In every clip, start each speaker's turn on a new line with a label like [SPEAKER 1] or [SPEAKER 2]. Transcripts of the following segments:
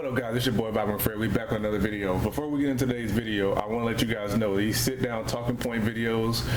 [SPEAKER 1] What up, guys? It's your boy VIBINGWITHFRED. We back with another video. Before we get into today's video, I want to let you guys know these sit-down talking point videos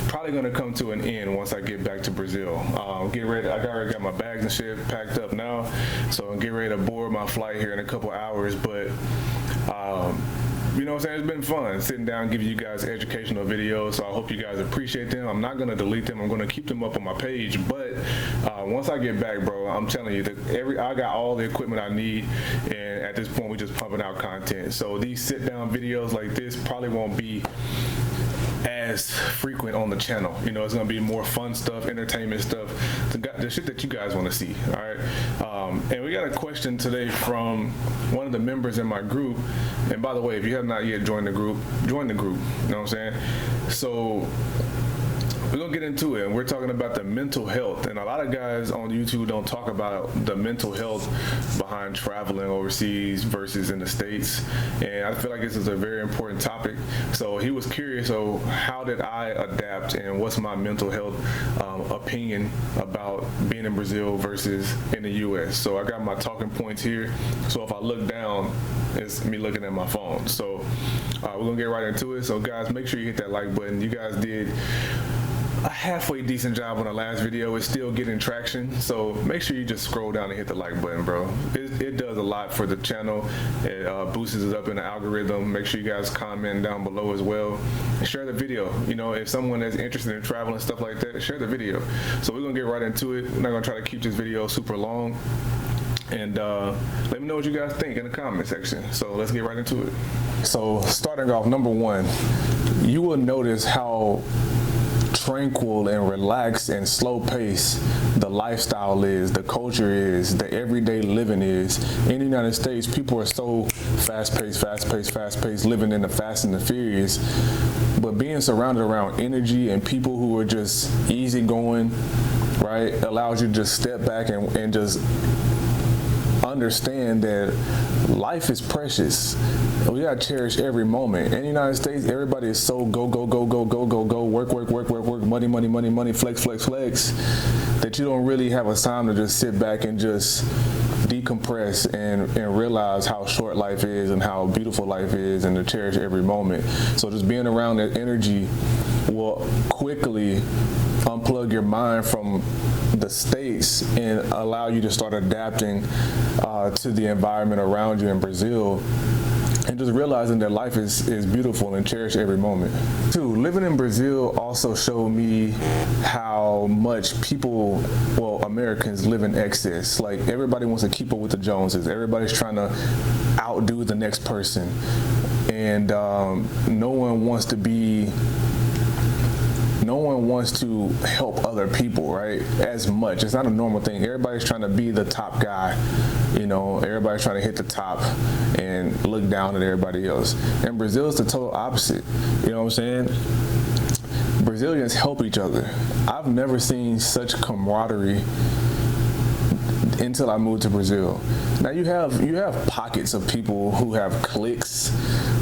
[SPEAKER 1] probably going to come to an end once I get back to Brazil. Get ready. I already got my bags and shit packed up now, so I'm getting ready to board my flight here in a couple hours. But you know what I'm saying? It's been fun sitting down, giving you guys educational videos, so I hope you guys appreciate them. I'm not going to delete them. I'm going to keep them up on my page, but once I get back, bro, I'm telling you, that I got all the equipment I need, and at this point, we're just pumping out content. So these sit-down videos like this probably won't be as frequent on the channel. You know, it's gonna be more fun stuff, entertainment stuff, the shit that you guys want to see. All right. And we got a question today from one of the members in my group. And by the way, if you have not yet joined the group, join the group. You know what I'm saying? So we're gonna get into it, and we're talking about the mental health. And a lot of guys on YouTube don't talk about the mental health behind traveling overseas versus in the States. And I feel like this is a very important topic. So he was curious, so how did I adapt, and what's my mental health opinion about being in Brazil versus in the US? So I got my talking points here. So if I look down, it's me looking at my phone. So we're gonna get right into it. So guys, make sure you hit that like button. You guys did a halfway decent job on the last video. It's still getting traction, so make sure you just scroll down and hit the like button, bro. It does a lot for the channel. It boosts it up in the algorithm. Make sure you guys comment down below as well, and share the video. You know, if someone is interested in travel and stuff like that, share the video. So we're gonna get right into it. We're not gonna try to keep this video super long, and let me know what you guys think in the comment section. So let's get right into it. So starting off, number one, you will notice how tranquil and relaxed and slow paced the lifestyle is, the culture is, the everyday living is. In the United States, people are so fast paced, living in the fast and the furious. But being surrounded around energy and people who are just easygoing, right, allows you to just step back and just understand that life is precious. We gotta cherish every moment. In the United States, everybody is so go, work, money, flex, that you don't really have a time to just sit back and just decompress and realize how short life is and how beautiful life is, and to cherish every moment. So just being around that energy will quickly unplug your mind from the States and allow you to start adapting to the environment around you in Brazil, and just realizing that life is beautiful and cherish every moment. Two, living in Brazil also showed me how much people, well, Americans live in excess. Like, everybody wants to keep up with the Joneses. Everybody's trying to outdo the next person. And no one wants to help other people, right? As much. It's not a normal thing. Everybody's trying to be the top guy. You know, everybody's trying to hit the top and look down at everybody else. And Brazil is the total opposite. You know what I'm saying? Brazilians help each other. I've never seen such camaraderie until I moved to Brazil. Now you have pockets of people who have cliques,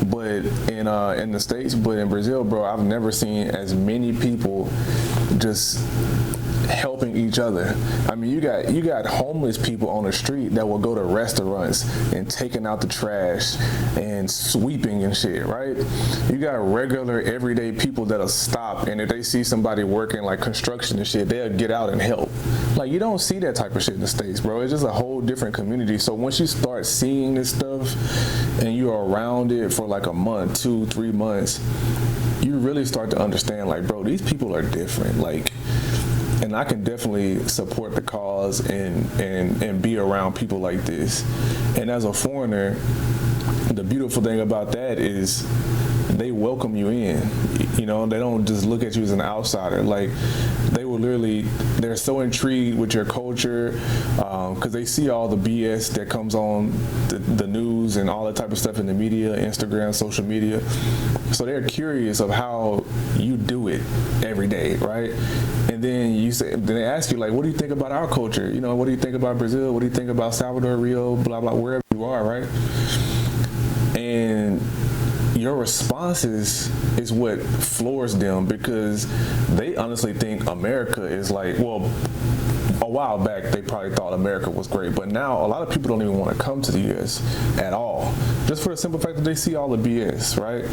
[SPEAKER 1] but in the States, but in Brazil, bro, I've never seen as many people just helping each other. I mean, you got homeless people on the street that will go to restaurants and taking out the trash and sweeping and shit, right? You got regular everyday people that'll stop, and if they see somebody working like construction and shit, they'll get out and help. Like, you don't see that type of shit in the States, bro. It's just a whole different community. So once you start seeing this stuff and you're around it for like a month, 2-3 months, you really start to understand, like, bro, these people are different. Like, and I can definitely support the cause and be around people like this. And as a foreigner, the beautiful thing about that is they welcome you in. You know, they don't just look at you as an outsider. Like, they will literally, they're so intrigued with your culture because they see all the BS that comes on the news and all that type of stuff in the media, Instagram, social media. So they're curious of how you do it every day, right? And then they ask you, like, what do you think about our culture? You know, what do you think about Brazil? What do you think about Salvador, Rio, blah, blah, wherever you are, right? And your responses is what floors them, because they honestly think America is like, well, a while back, they probably thought America was great, but now a lot of people don't even want to come to the U.S. at all, just for the simple fact that they see all the BS, right?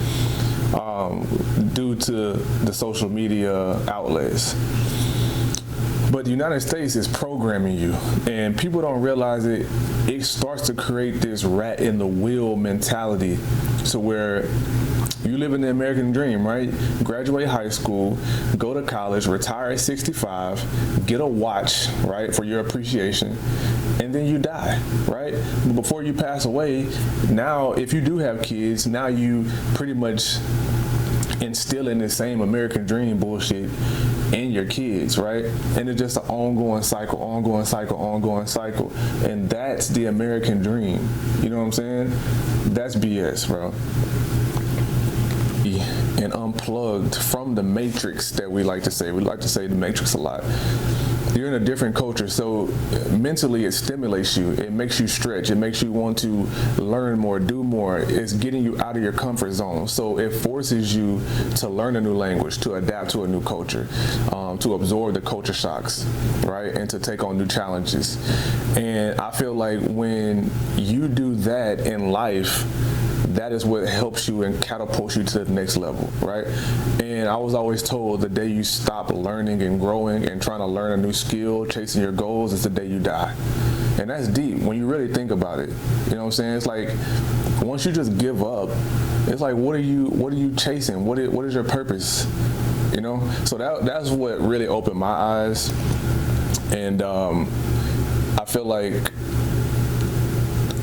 [SPEAKER 1] Due to the social media outlets. But the United States is programming you, and people don't realize it. It starts to create this rat in the wheel mentality, to where you live in the American dream, right? Graduate high school, go to college, retire at 65, get a watch, right, for your appreciation, and then you die, right? Before you pass away, now if you do have kids, now you pretty much instilling the same American dream bullshit in your kids, right? And it's just an ongoing cycle, ongoing cycle, ongoing cycle. And that's the American dream. You know what I'm saying? That's BS, bro. And unplugged from the matrix that we like to say. We like to say the matrix a lot. You're in a different culture, so mentally it stimulates you. It makes you stretch. It makes you want to learn more, do more. It's getting you out of your comfort zone. So it forces you to learn a new language, to adapt to a new culture, to absorb the culture shocks, right? And to take on new challenges. And I feel like when you do that in life, that is what helps you and catapults you to the next level, right? And I was always told the day you stop learning and growing and trying to learn a new skill, chasing your goals, is the day you die. And that's deep when you really think about it. You know what I'm saying? It's like once you just give up, it's like what are you chasing? What is your purpose? You know? So that's what really opened my eyes. And I feel like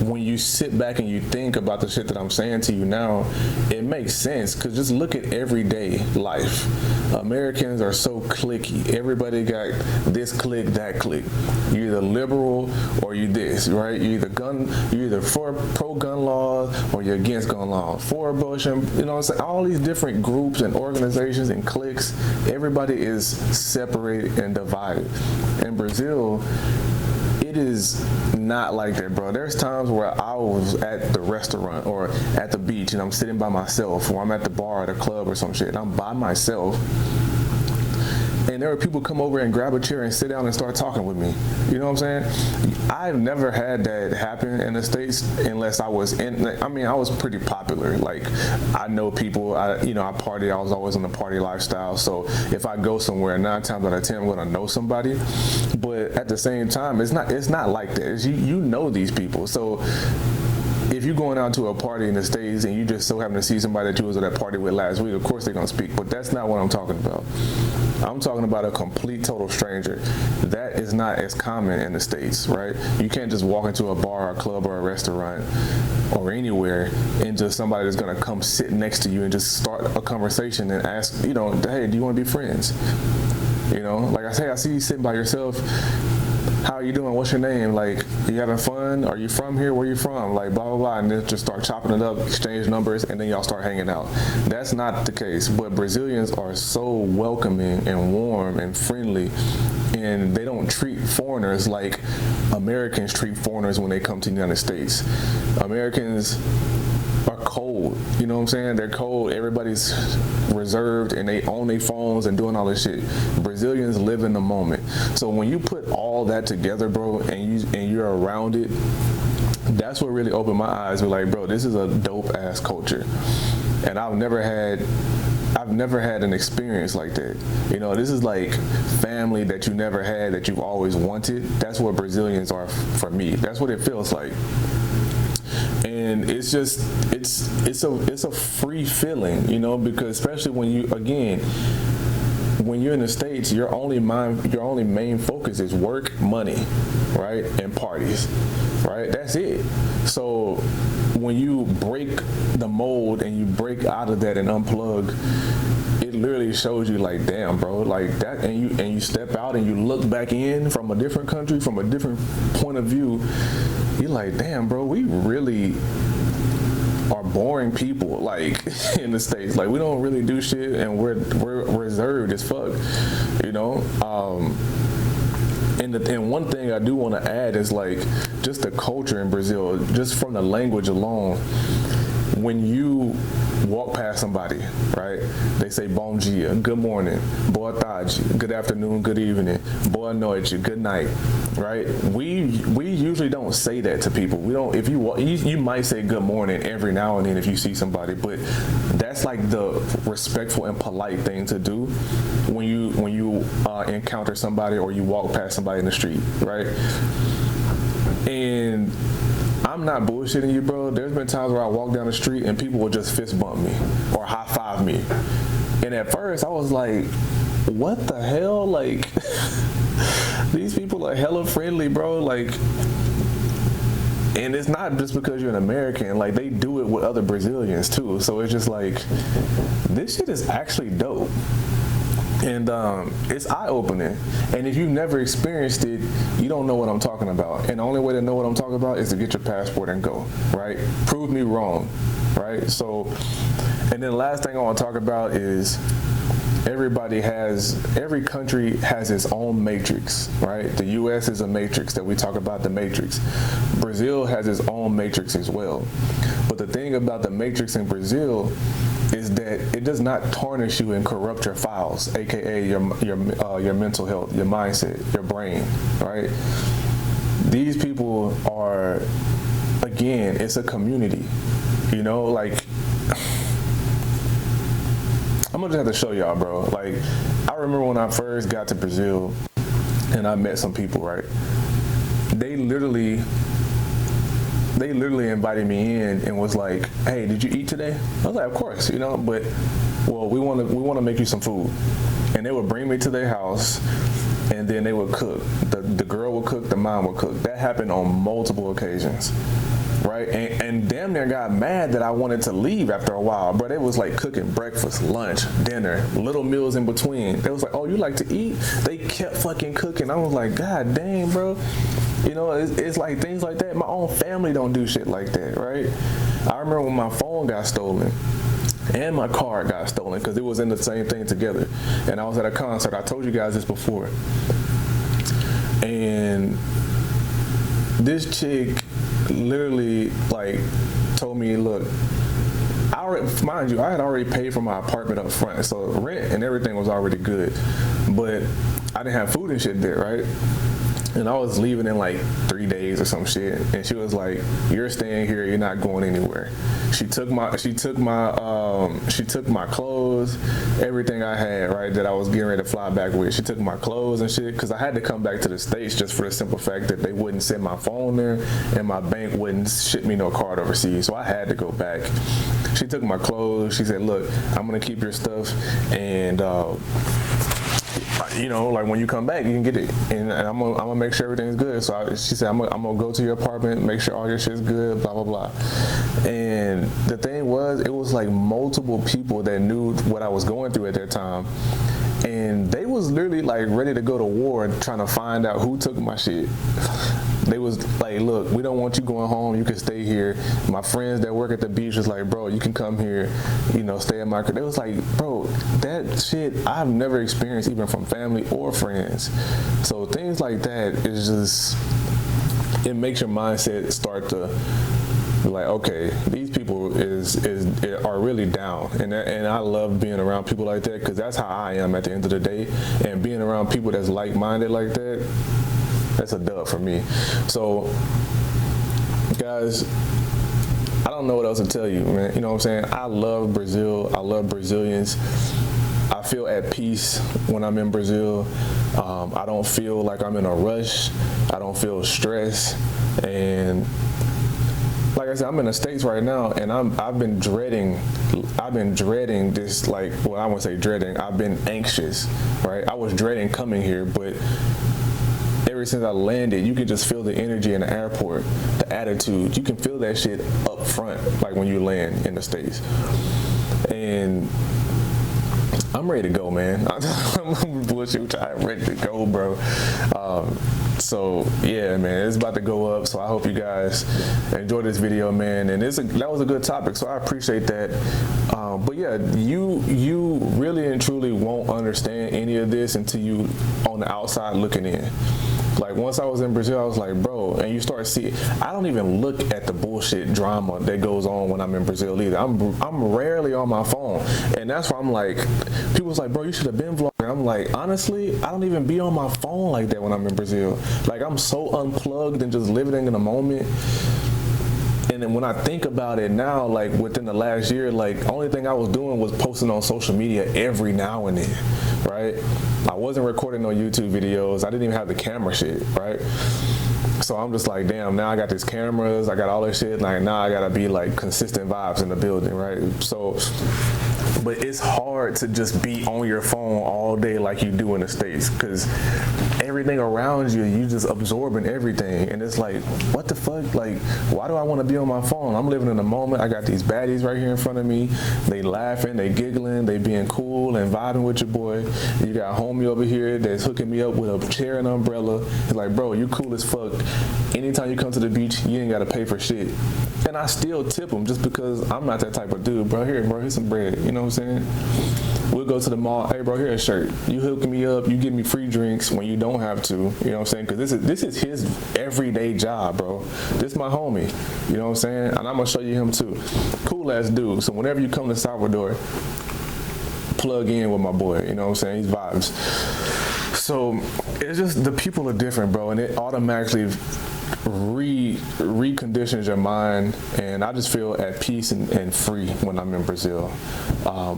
[SPEAKER 1] when you sit back and you think about the shit that I'm saying to you now, it makes sense, because just look at everyday life. Americans are so cliquey. Everybody got this clique, that clique. You're either liberal or you this, right? You're either for pro-gun laws or you're against gun laws, for abortion, you know what I'm saying? All these different groups and organizations and cliques, everybody is separated and divided. In Brazil, it is not like that, bro. There's times where I was at the restaurant or at the beach and I'm sitting by myself, or I'm at the bar at a club or some shit, and I'm by myself, and there are people come over and grab a chair and sit down and start talking with me. You know what I'm saying? I've never had that happen in the States unless I was I was pretty popular. Like, I know people, I party, I was always on the party lifestyle. So if I go somewhere, 9 times out of 10, I'm gonna know somebody. But at the same time, it's not like that. You know these people. So if you're going out to a party in the States and you just so happen to see somebody that you was at that party with last week, of course they're gonna speak, but that's not what I'm talking about. I'm talking about a complete total stranger. That is not as common in the States, right? You can't just walk into a bar or a club or a restaurant or anywhere and just somebody that's gonna come sit next to you and just start a conversation and ask, hey, do you wanna be friends? Like I say, I see you sitting by yourself. How are you doing? What's your name? Like, you having fun? Are you from here? Where you from? Like, blah, blah, blah. And then just start chopping it up, exchange numbers, and then y'all start hanging out. That's not the case. But Brazilians are so welcoming and warm and friendly, and they don't treat foreigners like Americans treat foreigners when they come to the United States. Americans are cold, you know what I'm saying? They're cold. Everybody's reserved and they own their phones and doing all this shit. Brazilians live in the moment. So when you put all that together, bro, and you're around it, that's what really opened my eyes. We're like, bro, this is a dope ass culture. And I've never had an experience like that. This is like family that you never had, that you've always wanted. That's what Brazilians are for me. That's what it feels like. And it's just, it's a free feeling, because especially when you're in the States, your only main focus is work, money, right? And parties, right? That's it. So when you break the mold and you break out of that and unplug, it literally shows you like, damn, bro, like that, and you step out and you look back in from a different country, from a different point of view. You're like, damn, bro, we really are boring people, like, in the States. Like, we don't really do shit, and we're reserved as fuck, And one thing I do want to add is, like, just the culture in Brazil, just from the language alone. when you walk past somebody, right, they say bom dia, good morning, boa tarde, good afternoon, good evening, boa noite, good night, right? We usually don't say that to people. We don't. If you might say good morning every now and then if you see somebody, but that's like the respectful and polite thing to do when you encounter somebody or you walk past somebody in the street, right? And I'm not bullshitting you, bro. There's been times where I walk down the street and people will just fist bump me or high five me. And at first I was like, what the hell? Like, these people are hella friendly, bro. Like, and it's not just because you're an American. Like, they do it with other Brazilians too. So it's just like, this shit is actually dope. And it's eye-opening. And if you've never experienced it, you don't know what I'm talking about. And the only way to know what I'm talking about is to get your passport and go, right? Prove me wrong, right? So, and then the last thing I want to talk about is every country has its own matrix, right? The US is a matrix that we talk about, the matrix. Brazil has its own matrix as well. But the thing about the matrix in Brazil is that it does not tarnish you and corrupt your files, aka your mental health, your mindset, your brain, right? These people are, again, it's a community, you know, like, I'm gonna just have to show y'all, bro. Like, I remember when I first got to Brazil and I met some people, right? They literally invited me in and was like, hey, did you eat today? I was like, of course, you know, but, well, we want to make you some food. And they would bring me to their house and then they would cook. The girl would cook, the mom would cook. That happened on multiple occasions, right? And damn near got mad that I wanted to leave after a while, but it was like cooking breakfast, lunch, dinner, little meals in between. They was like, oh, you like to eat? They kept fucking cooking. I was like, God dang, bro. You know, it's like things like that. My own family don't do shit like that, right? I remember when my phone got stolen and my car got stolen because it was in the same thing together. And I was at a concert. I told you guys this before. And this chick literally like told me, look, mind you, I had already paid for my apartment up front. So rent and everything was already good. But I didn't have food and shit there, right? And I was leaving in like 3 days or some shit, and she was like, "You're staying here. You're not going anywhere." She took my clothes, everything I had, right, that I was getting ready to fly back with. She took my clothes and shit because I had to come back to the States just for the simple fact that they wouldn't send my phone there, and my bank wouldn't ship me no card overseas. So I had to go back. She took my clothes. She said, "Look, I'm gonna keep your stuff, and you know, like when you come back, you can get it, and I'm gonna make sure everything's good." So she said, I'm gonna go to your apartment, make sure all your shit's good, blah blah blah. And the thing was, it was like multiple people that knew what I was going through at that time, and they was literally like ready to go to war and trying to find out who took my shit. They was like, look, we don't want you going home. You can stay here. My friends that work at the beach was like, bro, you can come here, you know, stay at my crib. They was like, bro, that shit I've never experienced even from family or friends. So things like that is just, it makes your mindset start to be like, okay, these people are really down, and I love being around people like that because that's how I am at the end of the day. And being around people that's like-minded like that, that's a dub for me. So, guys, I don't know what else to tell you, man. You know what I'm saying? I love Brazil. I love Brazilians. I feel at peace when I'm in Brazil. I don't feel like I'm in a rush. I don't feel stressed. And like I said, I'm in the States right now, and I've been dreading this, like, well, I won't say dreading. I've been anxious, right? I was dreading coming here, but ever since I landed, you can just feel the energy in the airport, the attitude. You can feel that shit up front, like when you land in the States. And I'm ready to go, man. I'm bullshit. I'm ready to go, bro. So yeah, man, it's about to go up. So I hope you guys enjoy this video, man. And that was a good topic, so I appreciate that. But yeah, you really and truly won't understand any of this until you on the outside looking in. Like once I was in Brazil, I was like, bro, and you start seeing, I don't even look at the bullshit drama that goes on when I'm in Brazil either. I'm rarely on my phone. And that's why I'm like, people's like, bro, you should have been vlogging. I'm like, honestly, I don't even be on my phone like that when I'm in Brazil. Like I'm so unplugged and just living in the moment. And then when I think about it now, like within the last year, like only thing I was doing was posting on social media every now and then, right? I wasn't recording no YouTube videos. I didn't even have the camera shit, right? So I'm just like, damn, now I got these cameras, I got all this shit, like now I gotta be like consistent vibes in the building, right? So, but it's hard to just be on your phone all day like you do in the States, because everything around you, you just absorbing everything. And it's like, what the fuck? Like, why do I want to be on my phone? I'm living in the moment. I got these baddies right here in front of me. They laughing, they giggling, they being cool and vibing with your boy. You got homie over here that's hooking me up with a chair and umbrella. He's like, bro, you cool as fuck. Anytime you come to the beach, you ain't got to pay for shit. And I still tip them just because I'm not that type of dude. Bro, here's some bread. You know what I'm saying? We'll go to the mall. Hey, bro, here's a shirt. You hook me up. You give me free drinks when you don't have to. You know what I'm saying? Because this is his everyday job, bro. This my homie. You know what I'm saying? And I'm going to show you him too. Cool ass dude. So whenever you come to Salvador, plug in with my boy. You know what I'm saying? He's vibes. So it's just, the people are different, bro. And it automatically reconditions your mind, and I just feel at peace and free when I'm in Brazil,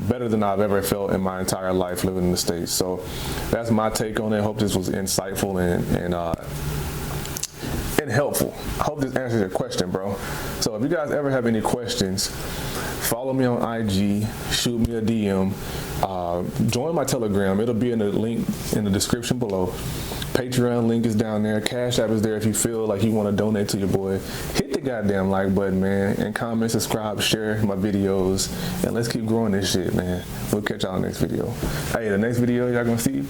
[SPEAKER 1] better than I've ever felt in my entire life living in the States. So that's my take on it. I hope this was insightful and helpful. I hope this answers your question, bro. So if you guys ever have any questions, follow me on IG, shoot me a DM, join my Telegram. It'll be in the link in the description below. Patreon link is down there. Cash App is there if you feel like you want to donate to your boy. Hit the goddamn like button, man, and comment, subscribe, share my videos, and let's keep growing this shit, man. We'll catch y'all in the next video. Hey, the next video y'all gonna see